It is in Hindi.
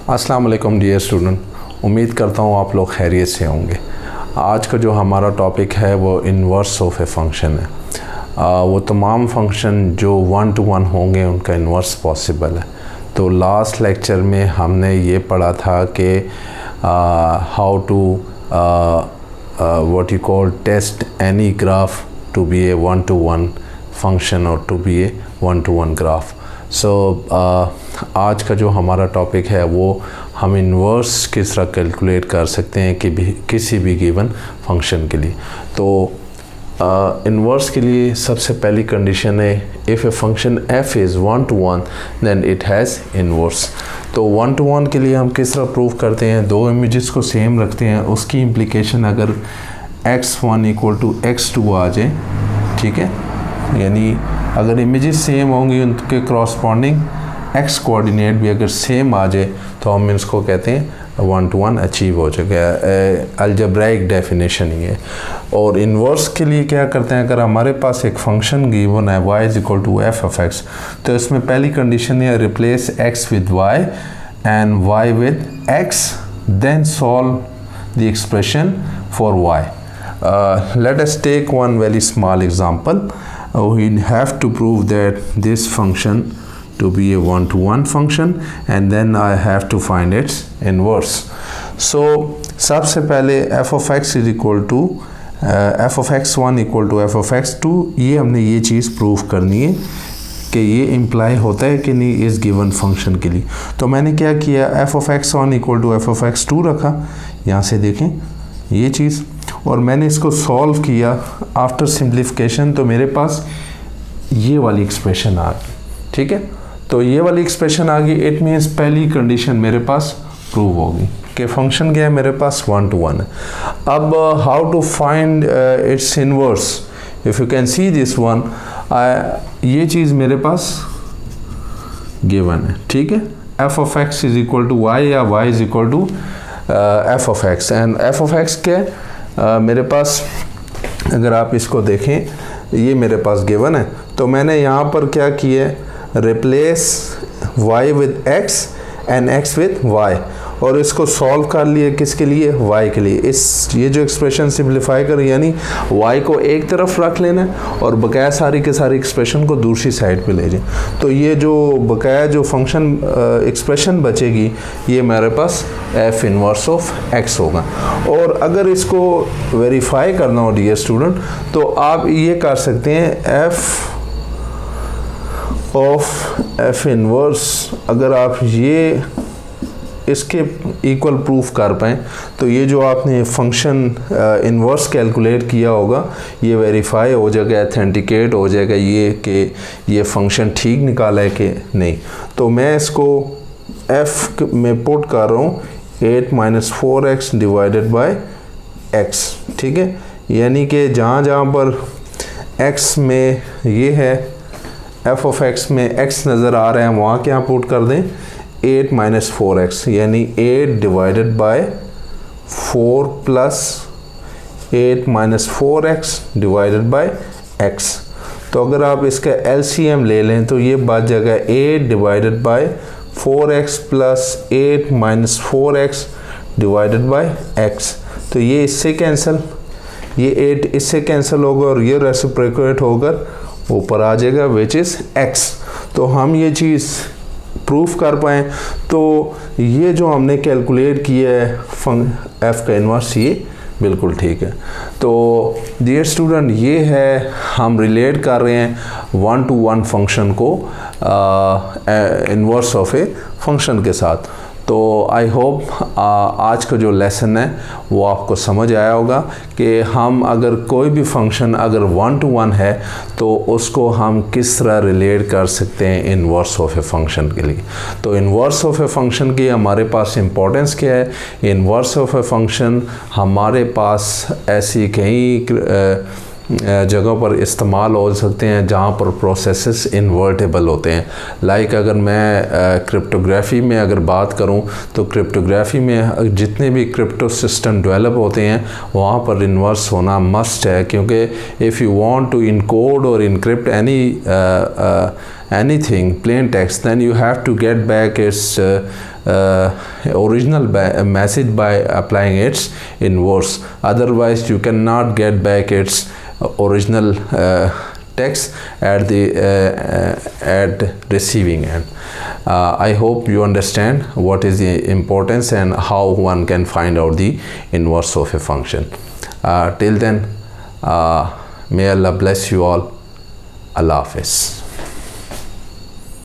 अस्सलाम वालेकुम डियर स्टूडेंट, उम्मीद करता हूँ आप लोग खैरियत से होंगे। आज का जो हमारा टॉपिक है वो इन्वर्स ऑफ ए फंक्शन है। वो तमाम फंक्शन जो 1 to 1 होंगे उनका इन्वर्स पॉसिबल है। तो लास्ट लेक्चर में हमने ये पढ़ा था कि how to what you call test any graph to be a 1 to 1 function और to be a 1 to 1 graph. So आज का जो हमारा टॉपिक है वो हम इन्वर्स किस तरह कैलकुलेट कर सकते हैं कि किसी भी गिवन फंक्शन के लिए। तो इन्वर्स के लिए सबसे पहली कंडीशन है if a function f is 1 to 1 then it has inverse. तो 1 to 1 के लिए हम किस तरह प्रूव करते हैं, दो इमेजेस को सेम रखते हैं, उसकी इम्प्लीकेशन अगर x1 = x2 आ जाए, ठीक है, यानी अगर इमेजेस सेम होंगी उनके करस्पॉन्डिंग x कोऑर्डिनेट भी अगर सेम आ जाए तो हम इसको कहते हैं 1 to 1 अचीव हो चुका है। अलजेब्राइक डेफिनेशन ही है। और इन्वर्स के लिए क्या करते हैं, अगर हमारे पास एक फंक्शन गिवन है y = f of x, तो इसमें पहली कंडीशन है replace x with y and y with x, then solve the expression for y. Let us take one very small example. We have to prove that this function to be a 1 to 1 function and then I have to find its inverse. So सबसे पहले f of x is equal to f of x1 = f of x2, ये हमने ये चीज़ प्रूव करनी है कि ये इम्प्लाई होता है कि नहीं इस गिवन फंक्शन के लिए। तो मैंने क्या किया, f of x1 = f of x2 रखा, यहाँ से देखें ये चीज़, और मैंने इसको सॉल्व किया आफ्टर सिंप्लीफिकेशन, तो मेरे पास ये वाली एक्सप्रेशन आ गई। ठीक है, तो ये वाली एक्सप्रेशन आ गई, इट मीन्स पहली कंडीशन मेरे पास प्रूव होगी कि फंक्शन क्या है, मेरे पास 1 to 1 है। अब how to find its inverse, if you can see this one, ये चीज़ मेरे पास गिवन है, ठीक है, f of x is equal to y या y is equal to f of x, and f of x के मेरे पास अगर आप इसको देखें ये मेरे पास गिवन है, तो मैंने यहाँ पर क्या किया है, replace y with x and x with y, और इसको सॉल्व कर लिए किसके लिए, y के लिए। ये जो एक्सप्रेशन सिंप्लीफाई कर, यानी y को एक तरफ रख लेना और बकाया सारी के सारी एक्सप्रेशन को दूसरी साइड पे ले जाए, तो ये जो बकाया जो फंक्शन एक्सप्रेशन बचेगी ये मेरे पास f इनवर्स ऑफ x होगा। और अगर इसको वेरीफाई करना हो डियर स्टूडेंट, तो आप ये कर सकते हैं f इनवर्स, अगर आप ये इसके इक्वल प्रूफ कर पाएँ तो ये जो आपने फंक्शन इन्वर्स कैलकुलेट किया होगा ये वेरीफाई हो जाएगा, ऑथेंटिकेट हो जाएगा ये कि ये फंक्शन ठीक निकाला है कि नहीं। तो मैं इसको f में पुट कर रहा हूँ 8 - 4x डिवाइडेड बाय x, ठीक है, यानी कि जहाँ पर x में ये है, f of x में x नज़र आ रहा है, वहाँ क्या पुट कर दें 8 - 4x, यानी 8 divided by 4 plus 8 - 4x divided by x। तो अगर आप इसका LCM ले लें तो ये बच जाएगा 8 divided by 4x plus 8 - 4x divided by x। तो ये इससे कैंसिल, ये 8 इससे कैंसिल होगा और ये रेसिप्रोकेट होकर ऊपर आ जाएगा विच इज़ x। तो हम ये चीज़ प्रूफ कर पाएँ तो ये जो हमने कैलकुलेट किया है f का इन्वर्स ये बिल्कुल ठीक है। तो डियर स्टूडेंट, ये है हम रिलेट कर रहे हैं 1 to 1 फंक्शन को इन्वर्स ऑफ ए फंक्शन के साथ। तो आई होप आज का जो लेसन है वो आपको समझ आया होगा कि हम अगर कोई भी फंक्शन अगर 1 to 1 है तो उसको हम किस तरह रिलेट कर सकते हैं इन्वर्स ऑफ ए फंक्शन के लिए। तो इन्वर्स ऑफ ए फंक्शन की हमारे पास इम्पोर्टेंस क्या है, इन्वर्स ऑफ ए फंक्शन हमारे पास ऐसी कई जगहों पर इस्तेमाल हो सकते हैं जहाँ पर प्रोसेसेस इन्वर्टेबल होते हैं। लाइक अगर मैं क्रिप्टोग्राफी में अगर बात करूँ तो क्रिप्टोग्राफी में जितने भी क्रिप्टो सिस्टम डेवलप होते हैं वहाँ पर इन्वर्स होना मस्ट है, क्योंकि if you want to encode और encrypt anything plain text, then you have to get back its original message by applying its inverse. Otherwise you cannot get back its original text at the at receiving end. I hope you understand what is the importance and how one can find out the inverse of a function. Till then, may Allah bless you all. Allah Hafiz.